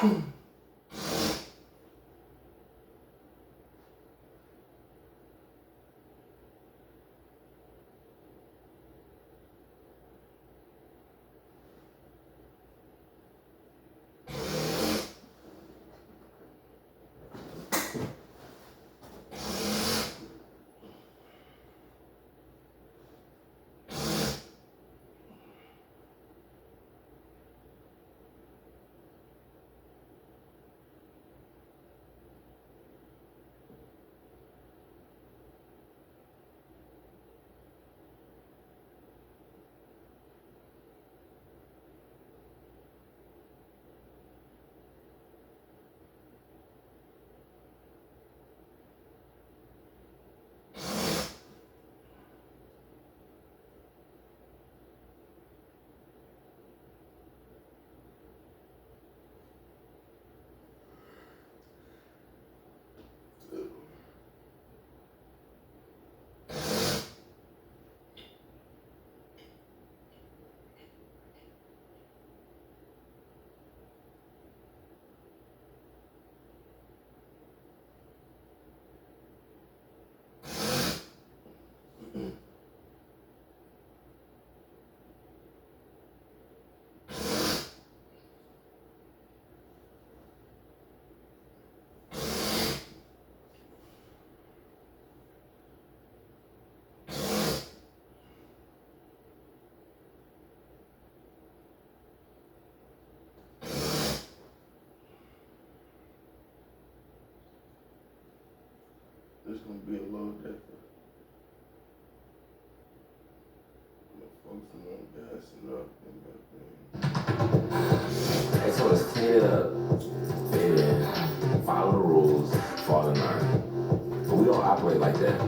It's gonna be a little different. Focusing on gassing up and Okay, so let's clean it up and follow the rules, fall in line. But we don't operate like that.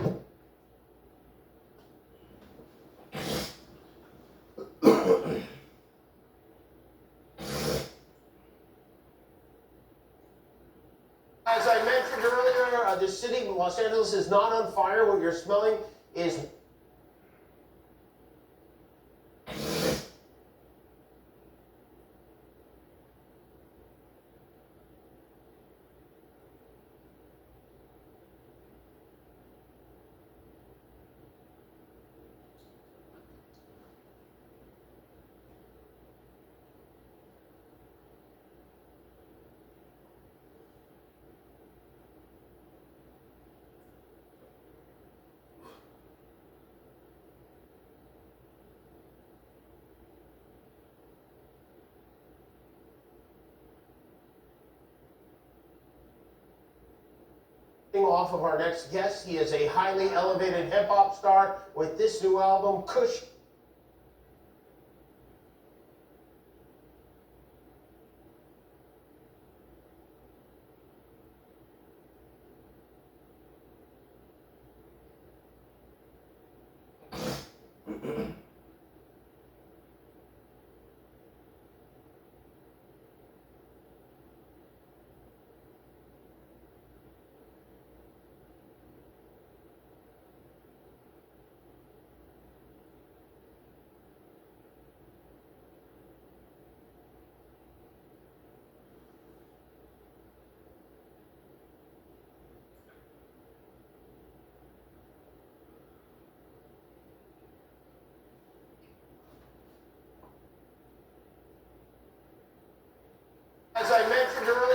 As I mentioned earlier, the city of Los Angeles is not on fire. What you're smelling is off of our next guest. He is a highly elevated hip-hop star with this new album, Kush. As I mentioned earlier,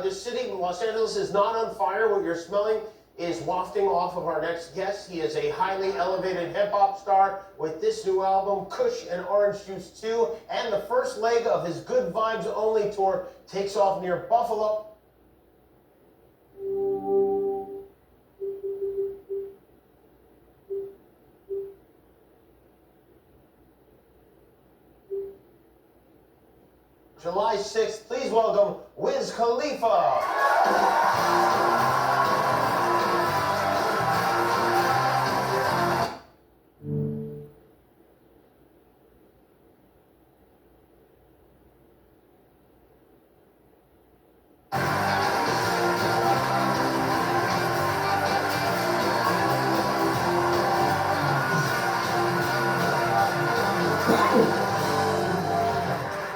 the city of Los Angeles is not on fire. What you're smelling is wafting off of our next guest. He is a highly elevated hip-hop star with this new album, Kush and Orange Juice 2, and the first leg of his Good Vibes Only tour takes off near Buffalo. July 6th, please welcome Wiz Khalifa.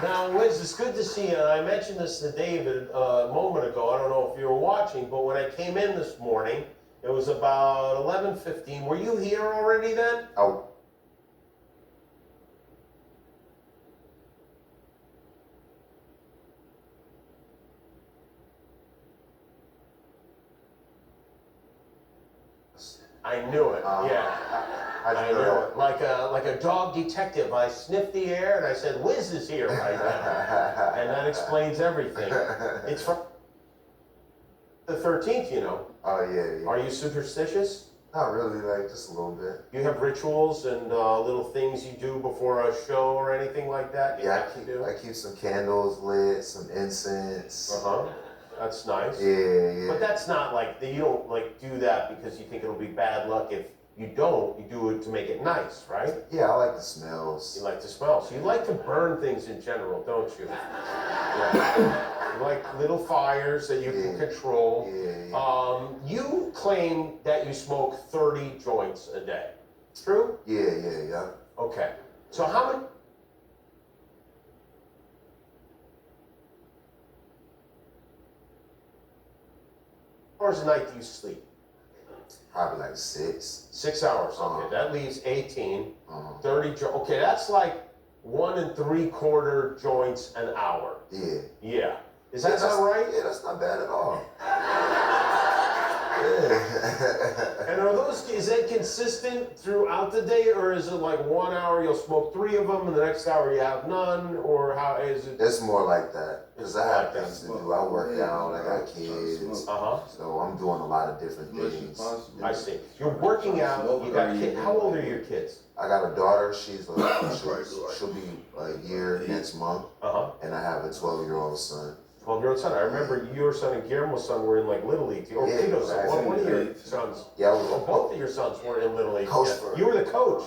Now, Wiz Wiz, it's good to see you. And I mentioned this to David a moment ago. I don't know if you were watching, but when I came in this morning, it was about 11:15. Were you here already then? Oh. I knew it. Yeah. I knew it. Like a dog detective, I sniffed the air and I said, Wiz is here right now. And that explains everything. It's from the 13th, you know. Oh, yeah. Are you superstitious? Not really, like just a little bit. You have rituals and little things you do before a show or anything like that? I keep some candles lit, some incense. Uh-huh. That's nice. Yeah. But that's not like, you don't like do that because you think it'll be bad luck. If you don't, you do it to make it nice, right? Yeah, I like the smells. You like to smell. So you like to burn things in general, don't you? Yeah. You like little fires that you can control. Yeah. You claim that you smoke 30 joints a day. True? Yeah. Okay. So how many hours a night do you sleep? Probably like 6. 6 hours. Okay, that leaves 18. 30. Okay, that's like 1 3/4 joints an hour. Yeah. Yeah. Is that not right? Yeah, that's not bad at all. And is that consistent throughout the day, or is it like 1 hour you'll smoke 3 of them and the next hour you have none, or how is it? It's more like that, because I have like things to do. I work out, I got kids, so I'm doing a lot of different things. I see. You're working out, you got kids. How old are your kids? I got a daughter, she'll be a year next month, and I have a 12-year-old son. 12-year-old son. I remember your son and Guillermo's son were in like Little League. Or Tito's son. One of your sons. Yeah, both of your sons were in Little League. Coach You were the coach.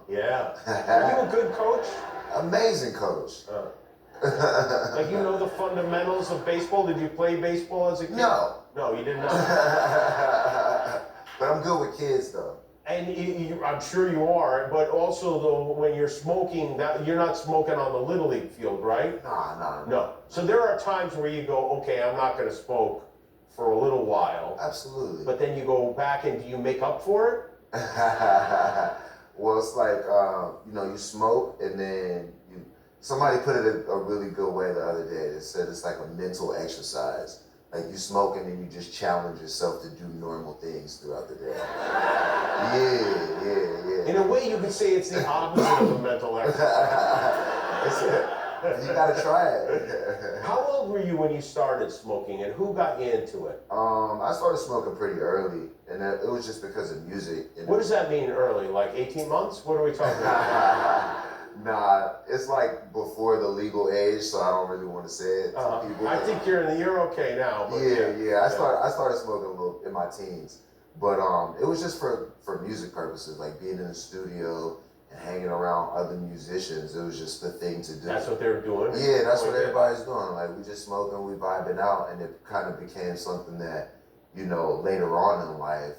Yeah. Were you a good coach? Amazing coach. Like you know the fundamentals of baseball? Did you play baseball as a kid? No. No, you did not. But I'm good with kids though. And I'm sure you are, but also though, when you're smoking, you're not smoking on the Little League field, right? No. So there are times where you go, okay, I'm not going to smoke for a little while. Absolutely. But then you go back and do you make up for it? Well, it's like, you smoke and then somebody put it a really good way the other day. They said it's like a mental exercise. Like you smoke and then you just challenge yourself to do normal things throughout the day. Yeah. In a way, you could say it's the opposite of a mental exercise. You gotta try it. How old were you when you started smoking, and who got you into it? I started smoking pretty early, and it was just because of music. What does that mean, early? Like 18 months? What are we talking about? Nah, it's like before the legal age, so I don't really want to say it to people. I think you're okay now. But yeah. I started smoking a little in my teens, but it was just for music purposes, like being in the studio and hanging around other musicians. It was just the thing to do. That's what they were doing? Yeah, that's what everybody's doing. Like, we just smoking, we vibing out, and it kind of became something that, later on in life,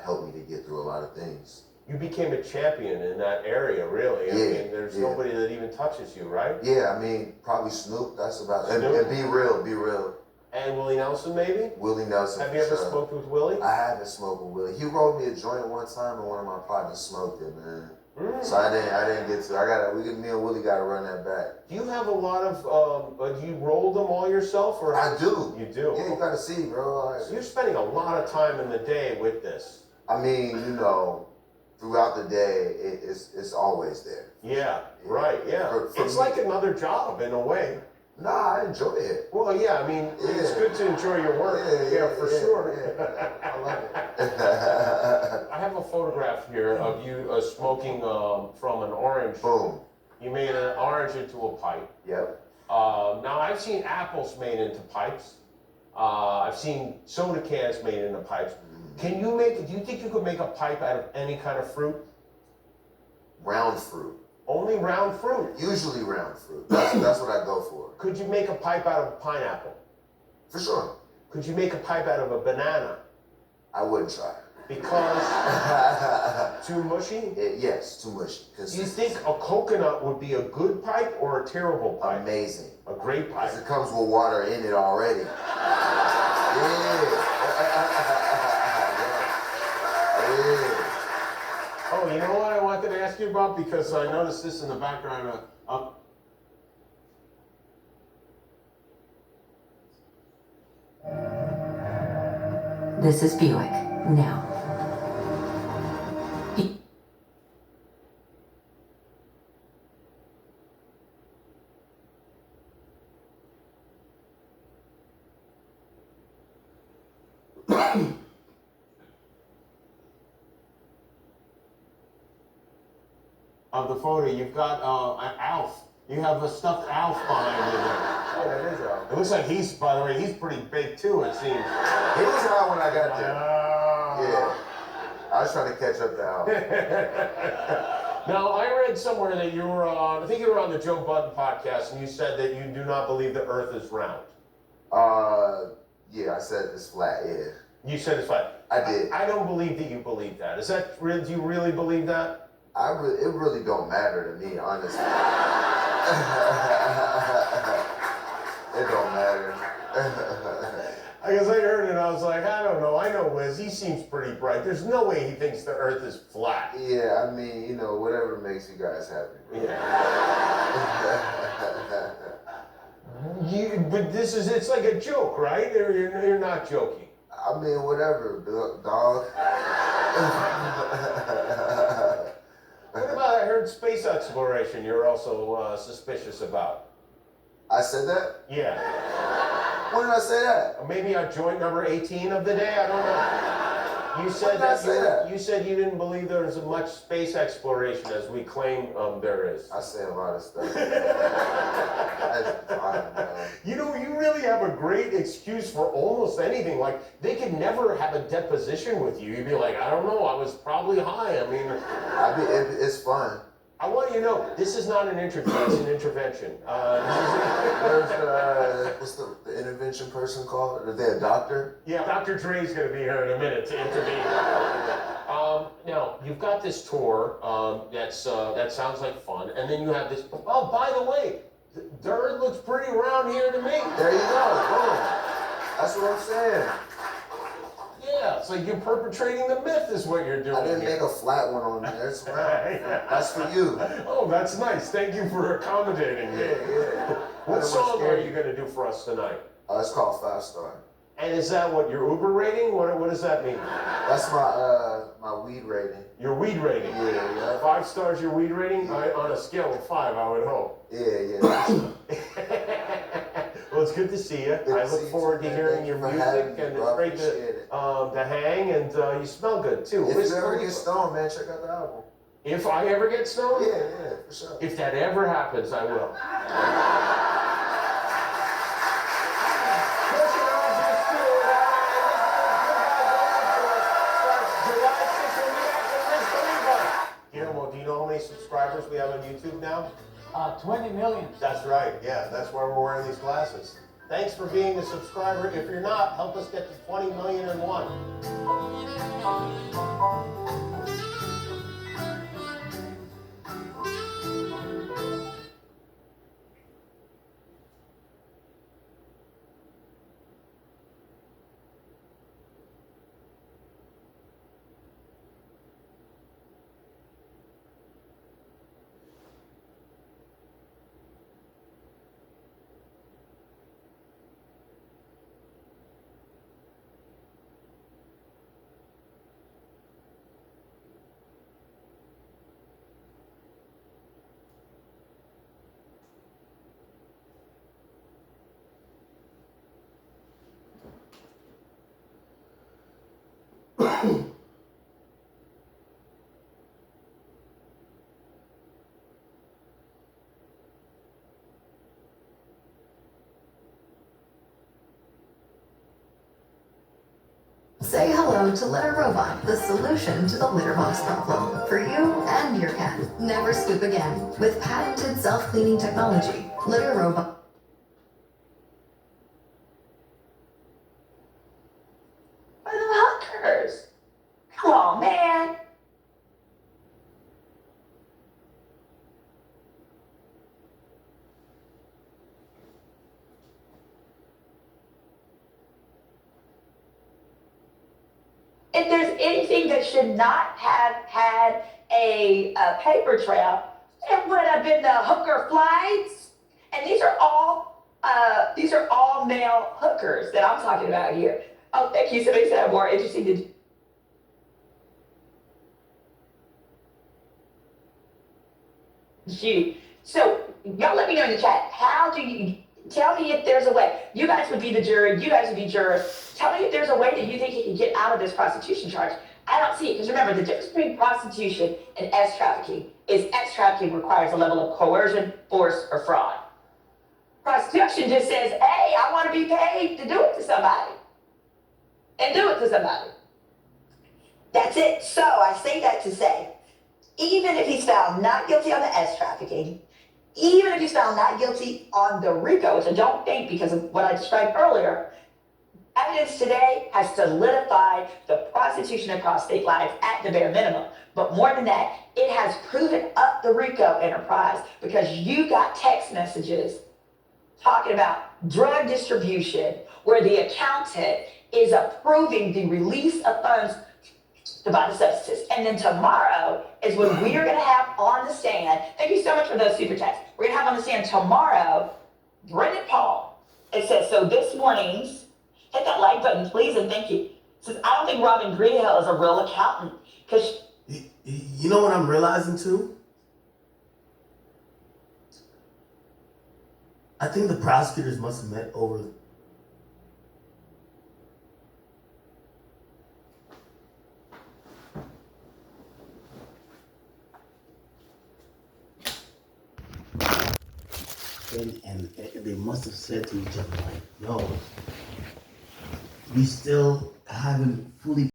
helped me to get through a lot of things. You became a champion in that area, really. I mean, there's nobody that even touches you, right? Yeah, I mean, probably Snoop, that's about it. And Be Real. And Willie Nelson, maybe? Willie Nelson. Have you ever smoked with Willie? I haven't smoked with Willie. He rolled me a joint one time, and one of my partners smoked it, man. So I didn't get to. Me and Willie got to run that back. Do you have a lot of? Do you roll them all yourself, or I do. You do. Yeah, you got to see, bro. So you're spending a lot of time in the day with this. I mean, throughout the day, it's always there. Yeah. Right. Yeah. For it's like another job in a way. Nah, I enjoy it. Well, yeah. I mean, it's good to enjoy your work. Yeah, for sure. Yeah. I love it. I have a photograph here of you smoking from an orange. Boom. You made an orange into a pipe. Yep. Now I've seen apples made into pipes. I've seen soda cans made into pipes. Do you think you could make a pipe out of any kind of fruit? Round fruit. Only round fruit? Usually round fruit. That's what I go for. Could you make a pipe out of a pineapple? For sure. Could you make a pipe out of a banana? I wouldn't try. Because too mushy? Yes, too mushy. Do you think a coconut would be a good pipe or a terrible pipe? Amazing. A great pipe. Because it comes with water in it already. Yeah. Oh, you know what I wanted to ask you about? Because I noticed this in the background. This is Buick. Now. Of the photo, you've got an Alf. You have a stuffed Alf behind you there. Yeah, that is Alf. It looks like by the way, he's pretty big too, it seems. He was around when I got there. Yeah. I was trying to catch up to Alf. Now, I read somewhere that you were on, I think you were on the Joe Budden podcast, and you said that you do not believe the earth is round. Yeah, I said it's flat, yeah. You said it's flat. I did. I don't believe that you believe that. Is that real? Do you really believe that? It really don't matter to me, honestly. It don't matter. Because I heard it and I was like, I don't know. I know Wiz. He seems pretty bright. There's no way he thinks the earth is flat. Yeah, I mean, you know, whatever makes you guys happy. Yeah. But it's like a joke, right? Or you're not joking. I mean, whatever, dog. What about, I heard space exploration you're also suspicious about. I said that? Yeah. When did I say that? Or maybe on joint number 18 of the day, I don't know. You said you said you didn't believe there was as much space exploration as we claim there is. I say a lot of stuff. You know, you really have a great excuse for almost anything. Like, they could never have a deposition with you. You'd be like, I don't know, I was probably high. I mean, it's fun. I want you to know, this is not an interview, it's an intervention. What's the intervention person called? Are they a doctor? Yeah, Dr. Dre's going to be here in a minute to intervene. Now, you've got this tour that sounds like fun, and then you have this, oh, by the way, the earth looks pretty round here to me. There you go, boom. That's what I'm saying. Yeah, so you're perpetrating the myth is what you're doing. I didn't make a flat one on there, it's round. That's for you. Oh, that's nice. Thank you for accommodating me. Yeah. What song are you going to do for us tonight? It's called 5 Star. And is that what, your Uber rating? What does that mean? That's my weed rating. Your weed rating? Yeah. 5 stars your weed rating? On a scale of 5, I would hope. Yeah. Well, it's good to see you. I look forward to hearing your music, and it's great to hang, and you smell good, too. If you ever get stoned, man, check out the album. If I ever get stoned? Yeah, for sure. If that ever happens, I will. Guillermo, do you know how many subscribers we have on YouTube now? 20 million. That's right, yeah, that's why we're wearing these glasses. Thanks for being a subscriber. If you're not, help us get to 20 million and one. Say hello to Litter Robot, the solution to the litter box problem. For you and your cat. Never scoop again. With patented self-cleaning technology, Litter Robot. Are the hunters If there's anything that should not have had a paper trail, it would have been the hooker flights. And these are all male hookers that I'm talking about here. Oh, thank you. Somebody said I'm more interesting to you. So y'all let me know in the chat. How do you tell me if there's a way? You guys would be the jury. You guys would be jurors. Tell me if there's a way that you think he can get out of this prostitution charge. I don't see it because remember the difference between prostitution and S trafficking is S trafficking requires a level of coercion, force, or fraud. Prostitution just says, "Hey, I want to be paid to do it to somebody," and do it to somebody. That's it. So I say that to say, even if he's found not guilty on the S trafficking, even if he's found not guilty on the RICO, which I don't think because of what I described earlier, evidence today has solidified the prostitution across state lines at the bare minimum. But more than that, it has proven up the RICO enterprise because you got text messages talking about drug distribution where the accountant is approving the release of funds to buy the substances. And then tomorrow is when we are going to have on the stand, thank you so much for those super chats. We're going to have on the stand tomorrow, Brendan Paul. It says, so this morning's, hit that like button, please, and thank you. It says, I don't think Robin Greenhill is a real accountant. Because you know what I'm realizing too? I think the prosecutors must have met over and they must have said to each other like, "Yo, we still haven't fully